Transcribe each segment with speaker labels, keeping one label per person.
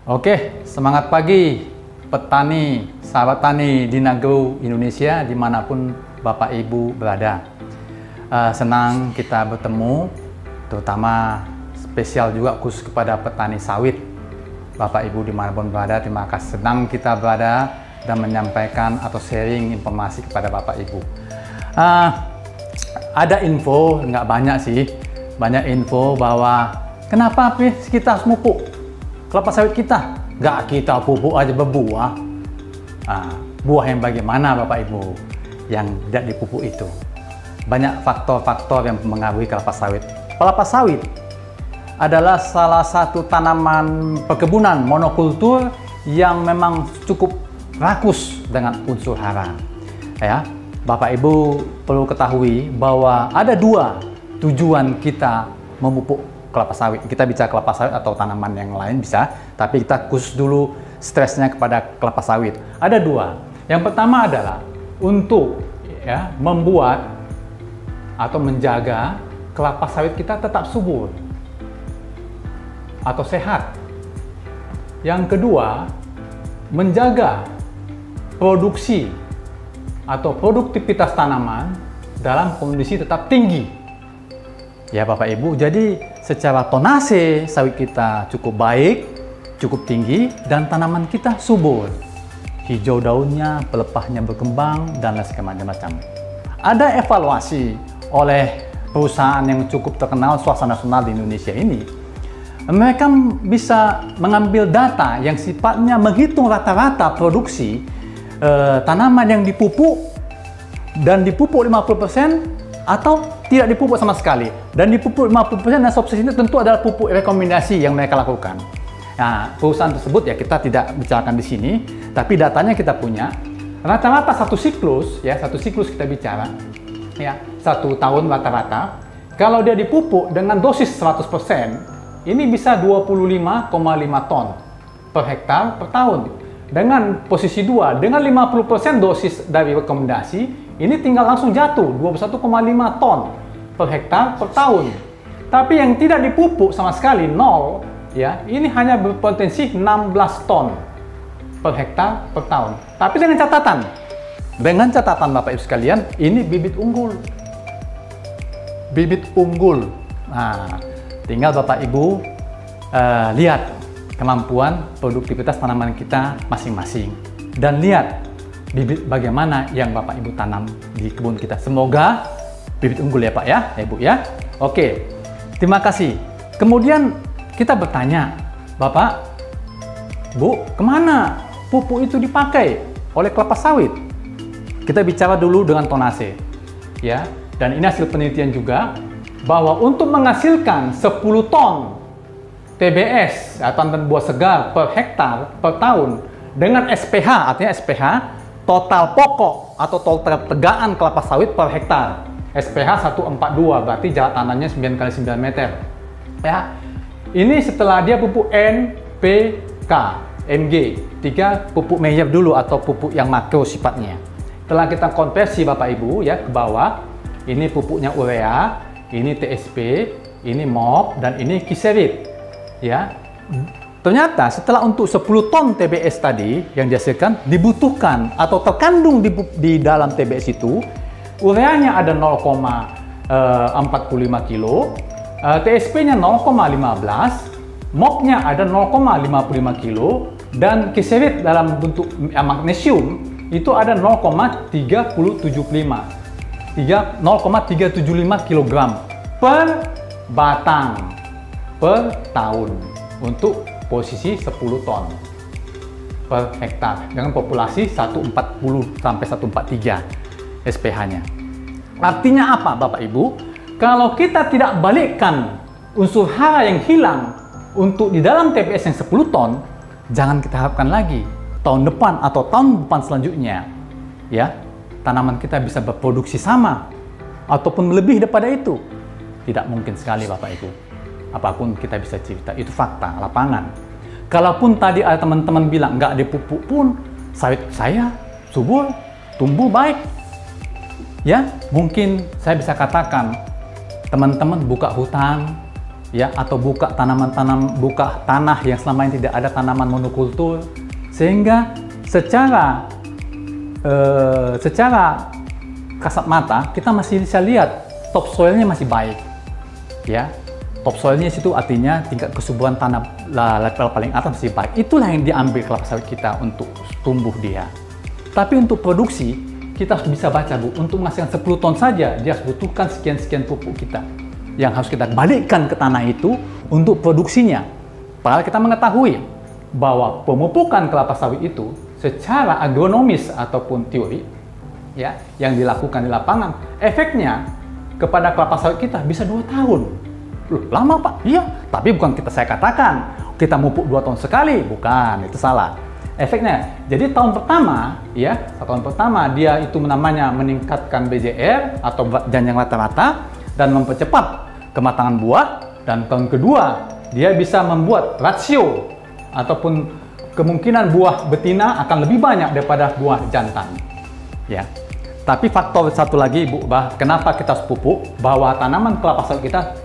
Speaker 1: Oke, semangat pagi petani, sahabat tani di Nagro Indonesia dimanapun Bapak Ibu berada. Senang kita bertemu, terutama spesial juga khusus kepada petani sawit. Bapak Ibu dimanapun berada, terima kasih, senang kita berada dan menyampaikan atau sharing informasi kepada Bapak Ibu. Ada info, nggak banyak sih, banyak info bahwa kenapa kita harus mupuk kelapa sawit kita, nggak kita pupuk aja berbuah. Buah yang bagaimana Bapak Ibu yang tidak dipupuk itu? Banyak faktor-faktor yang mengaruhi kelapa sawit. Kelapa sawit adalah salah satu tanaman perkebunan monokultur yang memang cukup rakus dengan unsur hara. Ya, Bapak Ibu perlu ketahui bahwa ada dua tujuan kita memupuk kelapa sawit. Kita bicara kelapa sawit atau tanaman yang lain bisa, tapi kita khusus dulu stresnya kepada kelapa sawit. Ada dua. Yang pertama adalah untuk membuat atau menjaga kelapa sawit kita tetap subur atau sehat. Yang kedua, menjaga produksi atau produktivitas tanaman dalam kondisi tetap tinggi. Ya Bapak Ibu, jadi secara tonase sawit kita cukup baik, cukup tinggi, dan tanaman kita subur. Hijau daunnya, pelepahnya berkembang, dan lain macam-macam. Ada evaluasi oleh perusahaan yang cukup terkenal swasta nasional di Indonesia ini. Mereka bisa mengambil data yang sifatnya menghitung rata-rata produksi tanaman yang dipupuk dan dipupuk 50% atau tidak dipupuk sama sekali. Dan dipupuk 50% dan subsidi itu tentu adalah pupuk rekomendasi yang mereka lakukan. Nah, perusahaan tersebut ya kita tidak bicarakan di sini, tapi datanya kita punya. Rata-rata satu siklus kita bicara, ya, 1 tahun rata-rata, kalau dia dipupuk dengan dosis 100%, ini bisa 25,5 ton per hektar per tahun. Dengan posisi 2, dengan 50% dosis dari rekomendasi, ini tinggal langsung jatuh 21,5 ton per hektar per tahun. Tapi yang tidak dipupuk sama sekali, 0, ya, ini hanya berpotensi 16 ton per hektar per tahun. Tapi dengan catatan Bapak Ibu sekalian, ini bibit unggul. Bibit unggul. Nah, tinggal Bapak Ibu lihat kemampuan produktivitas tanaman kita masing-masing dan lihat bibit bagaimana yang Bapak Ibu tanam di kebun kita. Semoga bibit unggul ya Pak ya, Ibu ya. Oke, terima kasih. Kemudian kita bertanya, Bapak, Bu, kemana pupuk itu dipakai oleh kelapa sawit? Kita bicara dulu dengan tonase, ya. Dan ini hasil penelitian juga bahwa untuk menghasilkan 10 ton TBS atau tanaman buah segar per hektar per tahun dengan SPH, artinya SPH total pokok atau total tegaan kelapa sawit per hektar. SPH 142 berarti jarak tanamnya 9 x 9 meter. Ya. Ini setelah dia pupuk NPK, Mg, 3 pupuk major dulu atau pupuk yang makro sifatnya. Setelah kita konversi Bapak Ibu ya ke bawah, ini pupuknya urea, ini TSP, ini MOP, dan ini kiserit. Ya, ternyata setelah untuk 10 ton TBS tadi yang dihasilkan dibutuhkan atau terkandung di dalam TBS itu ureanya ada 0,45 kilo, TSP-nya 0,15, MOP-nya ada 0,55 kilo, dan kiserit dalam bentuk magnesium itu ada 0,375 kg per batang per tahun untuk posisi 10 ton per hektar dengan populasi 140 sampai 143 SPH-nya. Artinya apa Bapak Ibu? Kalau kita tidak balikkan unsur hara yang hilang untuk di dalam TBS yang 10 ton, jangan kita harapkan lagi tahun depan atau tahun depan selanjutnya ya tanaman kita bisa berproduksi sama ataupun lebih daripada itu. Tidak mungkin sekali Bapak Ibu. Apapun kita bisa cerita, itu fakta lapangan. Kalaupun tadi ada teman-teman bilang nggak dipupuk pun sawit saya subur, tumbuh baik, ya mungkin saya bisa katakan teman-teman buka hutan, ya, atau buka tanah yang selama ini tidak ada tanaman monokultur, sehingga secara kasat mata kita masih bisa lihat topsoilnya masih baik, ya. Topsoilnya situ artinya tingkat kesuburan tanah level paling atas masih baik. Itulah yang diambil kelapa sawit kita untuk tumbuh dia. Tapi untuk produksi kita harus bisa baca, Bu. Untuk menghasilkan 10 ton saja dia harus butuhkan sekian pupuk kita yang harus kita balikkan ke tanah itu untuk produksinya. Padahal kita mengetahui bahwa pemupukan kelapa sawit itu secara agronomis ataupun teori, ya, yang dilakukan di lapangan, efeknya kepada kelapa sawit kita bisa 2 tahun. Loh, lama Pak? Iya, tapi bukan saya katakan kita mupuk 2 tahun sekali, bukan, itu salah. Efeknya, jadi tahun pertama, ya, tahun pertama dia itu namanya meningkatkan BJR atau janjang rata-rata dan mempercepat kematangan buah, dan tahun kedua dia bisa membuat rasio ataupun kemungkinan buah betina akan lebih banyak daripada buah jantan, ya. Tapi faktor satu lagi, Bu, kenapa kita harus pupuk, bahwa tanaman kelapa sawit kita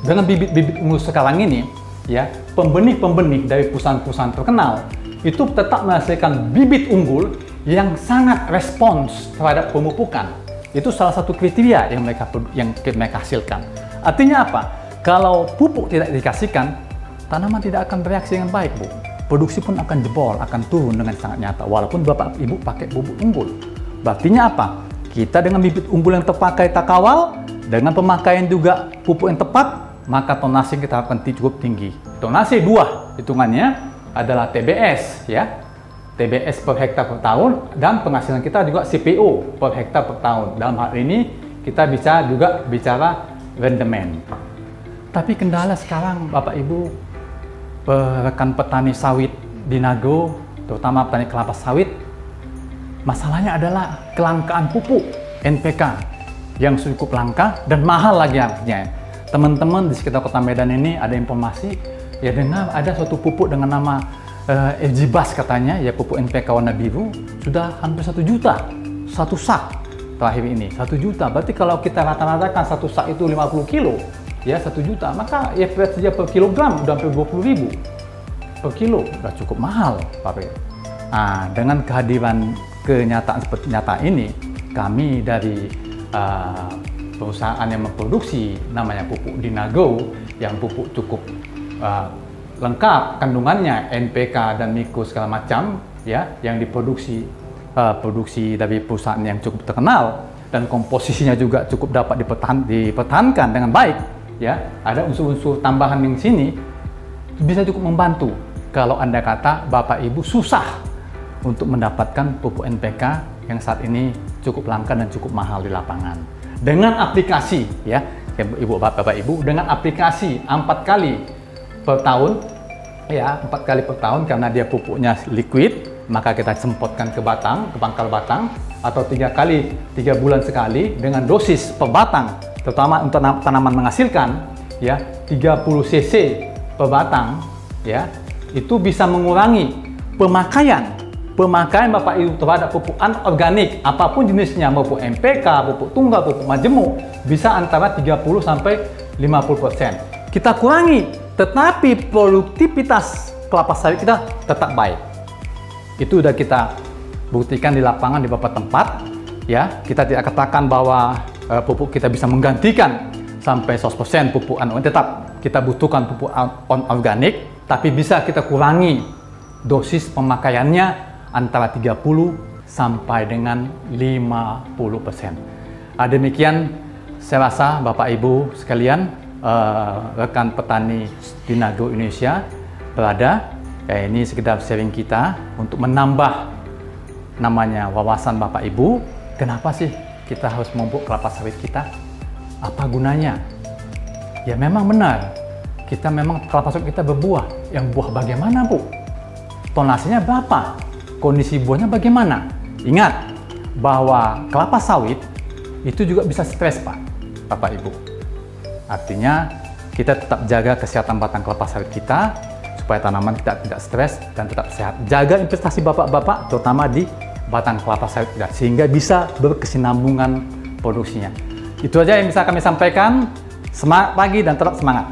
Speaker 1: dengan bibit-bibit unggul sekarang ini, ya, pembenih-pembenih dari perusahaan-perusahaan terkenal itu tetap menghasilkan bibit unggul yang sangat respons terhadap pemupukan. Itu salah satu kriteria yang mereka hasilkan. Artinya apa? Kalau pupuk tidak dikasihkan, tanaman tidak akan bereaksi dengan baik, Bu. Produksi pun akan jebol, akan turun dengan sangat nyata, walaupun Bapak Ibu pakai pupuk unggul. Artinya apa? Kita dengan bibit unggul yang terpakai tak kawal, dengan pemakaian juga pupuk yang tepat, maka tonase kita akan cukup tinggi. Tonase 2 hitungannya adalah TBS, ya. TBS per hektar per tahun, dan penghasilan kita juga CPO per hektar per tahun. Dalam hal ini kita bisa juga bicara rendemen. Tapi kendala sekarang Bapak Ibu, rekan petani sawit di Nago, terutama petani kelapa sawit, masalahnya adalah kelangkaan pupuk NPK yang cukup langka dan mahal lagi harganya. Teman-teman di sekitar Kota Medan ini ada informasi, ya, dengar ada suatu pupuk dengan nama FGBAS katanya, ya, pupuk NPK warna biru, sudah hampir 1 juta satu sak terakhir ini. 1 juta, berarti kalau kita rata-ratakan satu sak itu 50 kilo, ya, 1 juta, maka ya saja per kilogram udah hampir 20.000 per kilo, udah cukup mahal, Pak. Nah, dengan kehadiran kenyataan seperti nyata ini, kami dari perusahaan yang memproduksi namanya pupuk Dinago, yang pupuk cukup lengkap kandungannya, NPK dan mikro segala macam, ya, yang diproduksi dari perusahaan yang cukup terkenal, dan komposisinya juga cukup dapat dipertahankan dengan baik, ya. Ada unsur-unsur tambahan yang sini bisa cukup membantu kalau Anda kata Bapak Ibu susah untuk mendapatkan pupuk NPK yang saat ini cukup langka dan cukup mahal di lapangan. Dengan aplikasi, ya, Ibu Bapak Ibu, dengan aplikasi 4 kali per tahun, ya, 4 kali per tahun, karena dia pupuknya liquid, maka kita semprotkan ke batang, ke pangkal batang, atau 3 bulan sekali dengan dosis per batang, terutama untuk tanaman menghasilkan, ya, 30 cc per batang, ya, itu bisa mengurangi pemakaian Bapak Ibu terhadap pupuk anorganik apapun jenisnya, maupun NPK, pupuk tunggal, pupuk majemuk, bisa antara 30 sampai 50%. Kita kurangi, tetapi produktivitas kelapa sawit kita tetap baik. Itu sudah kita buktikan di lapangan di beberapa tempat, ya. Kita tidak katakan bahwa pupuk kita bisa menggantikan sampai 100% pupuk anorganik, tetap kita butuhkan pupuk organik, tapi bisa kita kurangi dosis pemakaiannya antara 30 sampai dengan 50%. Demikian saya rasa Bapak Ibu sekalian, rekan petani di Nago Indonesia berada, ya, ini sekedar sharing kita untuk menambah namanya wawasan Bapak Ibu. Kenapa sih kita harus memupuk kelapa sawit kita? Apa gunanya? Ya memang benar, kita memang kelapa sawit kita berbuah. Yang buah bagaimana, Bu? Tonasenya berapa? Kondisi buahnya bagaimana? Ingat bahwa kelapa sawit itu juga bisa stres, Pak, Bapak Ibu. Artinya kita tetap jaga kesehatan batang kelapa sawit kita supaya tanaman kita tidak stres dan tetap sehat. Jaga investasi Bapak-bapak terutama di batang kelapa sawit kita sehingga bisa berkesinambungan produksinya. Itu aja yang bisa kami sampaikan. Semangat pagi dan tetap semangat.